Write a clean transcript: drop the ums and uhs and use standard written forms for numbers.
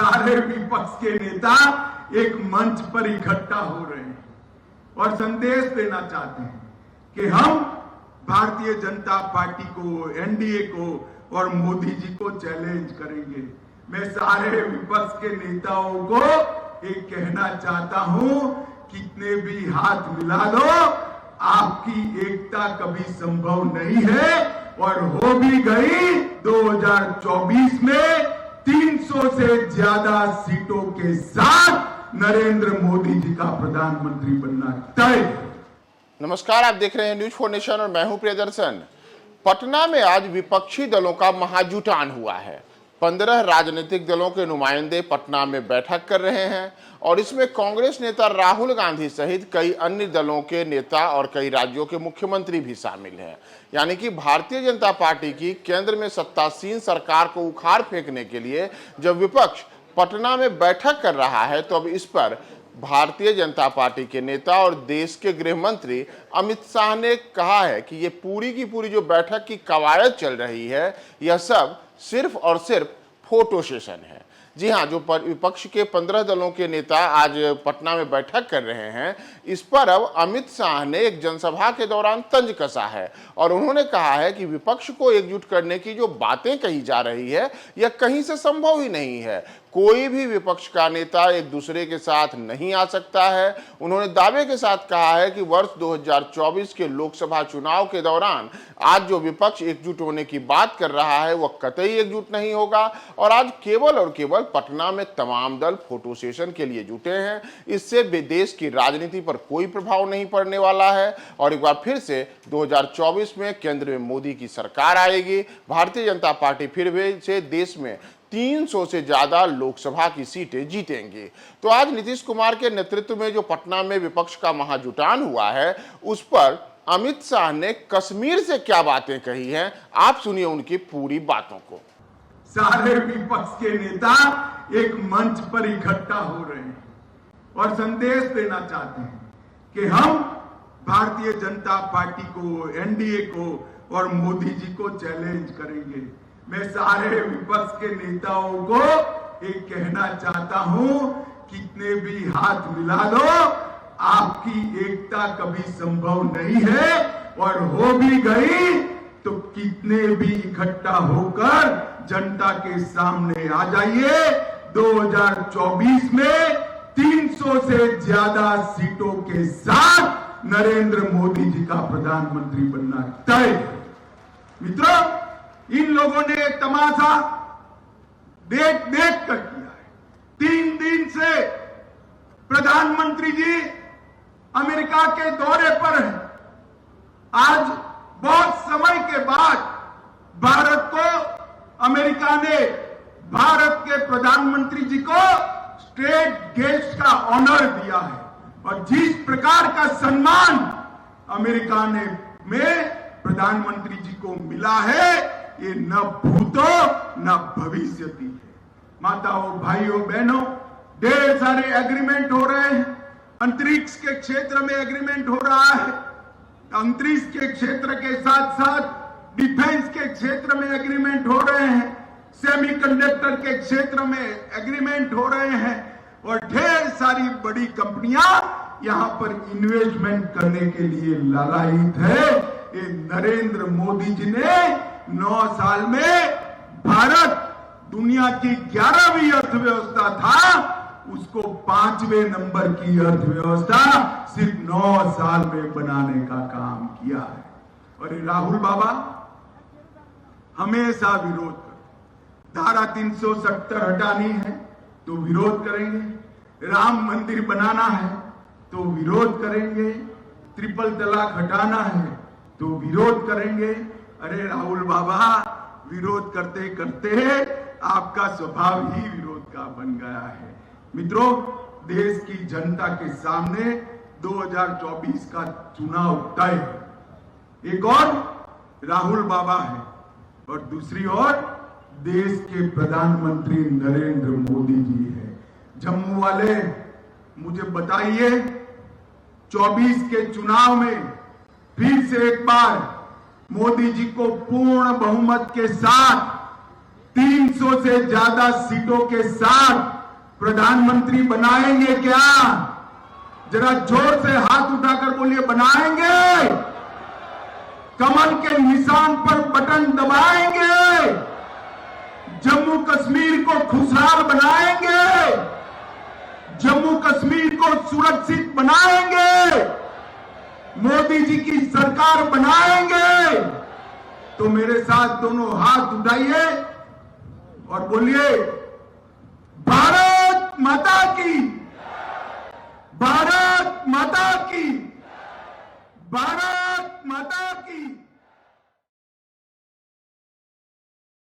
सारे विपक्ष के नेता एक मंच पर इकट्ठा हो रहे हैं और संदेश देना चाहते हैं कि हम भारतीय जनता पार्टी को, एनडीए को और मोदी जी को चैलेंज करेंगे। मैं सारे विपक्ष के नेताओं को एक कहना चाहता हूं, कितने भी हाथ मिला लो, आपकी एकता कभी संभव नहीं है और हो भी गई 2024 में 300 से ज्यादा सीटों के साथ नरेंद्र मोदी जी का प्रधानमंत्री बनना तय। नमस्कार, आप देख रहे हैं न्यूज 4 नेशन और मैं हूं प्रियदर्शन। पटना में आज विपक्षी दलों का महाजुटान हुआ है। 15 राजनीतिक दलों के नुमाइंदे पटना में बैठक कर रहे हैं और इसमें कांग्रेस नेता राहुल गांधी सहित कई अन्य दलों के नेता और कई राज्यों के मुख्यमंत्री भी शामिल हैं। यानी कि भारतीय जनता पार्टी की केंद्र में सत्तासीन सरकार को उखाड़ फेंकने के लिए जब विपक्ष पटना में बैठक कर रहा है, तो अब इस पर भारतीय जनता पार्टी के नेता और देश के गृह मंत्री अमित शाह ने कहा है कि ये पूरी की पूरी जो बैठक की कवायद चल रही है, यह सब सिर्फ और सिर्फ फोटो सेशन है। जी हाँ, जो विपक्ष के 15 दलों के नेता आज पटना में बैठक कर रहे हैं, इस पर अब अमित शाह ने एक जनसभा के दौरान तंज कसा है और उन्होंने कहा है कि विपक्ष को एकजुट करने की जो बातें कही जा रही है, यह कहीं से संभव ही नहीं है। कोई भी विपक्ष का नेता एक दूसरे के साथ नहीं आ सकता है। उन्होंने दावे के साथ कहा है कि वर्ष 2024 के लोकसभा चुनाव के दौरान आज जो विपक्ष एकजुट होने की बात कर रहा है, वह कतई एकजुट नहीं होगा और आज केवल और केवल पटना में तमाम दल फोटो सेशन के लिए जुटे हैं। इससे देश की राजनीति पर कोई प्रभाव नहीं पड़ने वाला है और एक बार फिर से 2024 में केंद्र में मोदी की सरकार आएगी। भारतीय जनता पार्टी फिर से देश में 300 से ज्यादा लोकसभा की सीटें जीतेंगी। तो आज नीतीश कुमार के नेतृत्व में जो पटना में विपक्ष का महाजुटान हुआ है, उस पर अमित शाह ने कश्मीर से क्या बातें कही हैं, आप सुनिए उनकी पूरी बातों को। सारे विपक्ष के नेता एक मंच पर इकट्ठा हो रहे हैं और संदेश देना चाहते हैं कि हम भारतीय जनता पार्टी को, एनडीए को और मोदी जी को चैलेंज करेंगे। मैं सारे विपक्ष के नेताओं को एक कहना चाहता हूं, कितने भी हाथ मिला लो, आपकी एकता कभी संभव नहीं है और हो भी गई तो कितने भी इकट्ठा होकर जनता के सामने आ जाइए। 2024 में 300 से ज्यादा सीटों के साथ नरेंद्र मोदी जी का प्रधानमंत्री बनना तय। मित्रों, इन लोगों ने तमाशा देख देख कर किया है। 3 दिन से प्रधानमंत्री जी अमेरिका के दौरे पर हैं। आज बहुत समय के बाद भारत को, अमेरिका ने भारत के प्रधानमंत्री जी को स्टेट गेस्ट का ऑनर दिया है और जिस प्रकार का सम्मान अमेरिका ने में प्रधानमंत्री जी को मिला है, ये न भूतो न भविष्यति है। माताओं, भाइयों, बहनों, ढेर सारे एग्रीमेंट हो रहे हैं। अंतरिक्ष के क्षेत्र में एग्रीमेंट हो रहा है। अंतरिक्ष के क्षेत्र के साथ साथ डिफेंस के क्षेत्र में एग्रीमेंट हो रहे हैं। सेमीकंडक्टर के क्षेत्र में एग्रीमेंट हो रहे हैं और ढेर सारी बड़ी कंपनियां यहां पर इन्वेस्टमेंट करने के लिए लालायित है। ये नरेंद्र मोदी जी ने 9 साल में भारत दुनिया की 11वीं अर्थव्यवस्था था, उसको 5वें नंबर की अर्थव्यवस्था सिर्फ 9 साल में बनाने का काम किया है। और राहुल बाबा हमेशा विरोध कर, धारा 370 हटानी है तो विरोध करेंगे, राम मंदिर बनाना है तो विरोध करेंगे, ट्रिपल तलाक हटाना है तो विरोध करेंगे। अरे राहुल बाबा, विरोध करते करते आपका स्वभाव ही विरोध का बन गया है। मित्रों, देश की जनता के सामने 2024 का चुनाव तय है। एक और राहुल बाबा है और दूसरी ओर देश के प्रधानमंत्री नरेंद्र मोदी जी है। जम्मू वाले मुझे बताइए, 24 के चुनाव में फिर से एक बार मोदी जी को पूर्ण बहुमत के साथ 300 2100 से ज्यादा सीटों के साथ प्रधानमंत्री बनाएंगे क्या? जरा जोर से हाथ उठाकर बोलिए, बनाएंगे? कमल के निशान पर बटन दबाएंगे? जम्मू कश्मीर को खुशहाल बनाएंगे? जम्मू कश्मीर को सुरक्षित बनाएंगे? मोदी जी की सरकार बनाएंगे? तो मेरे साथ दोनों हाथ उठाइए और बोलिए, भारत माता की, भारत माता की, भारत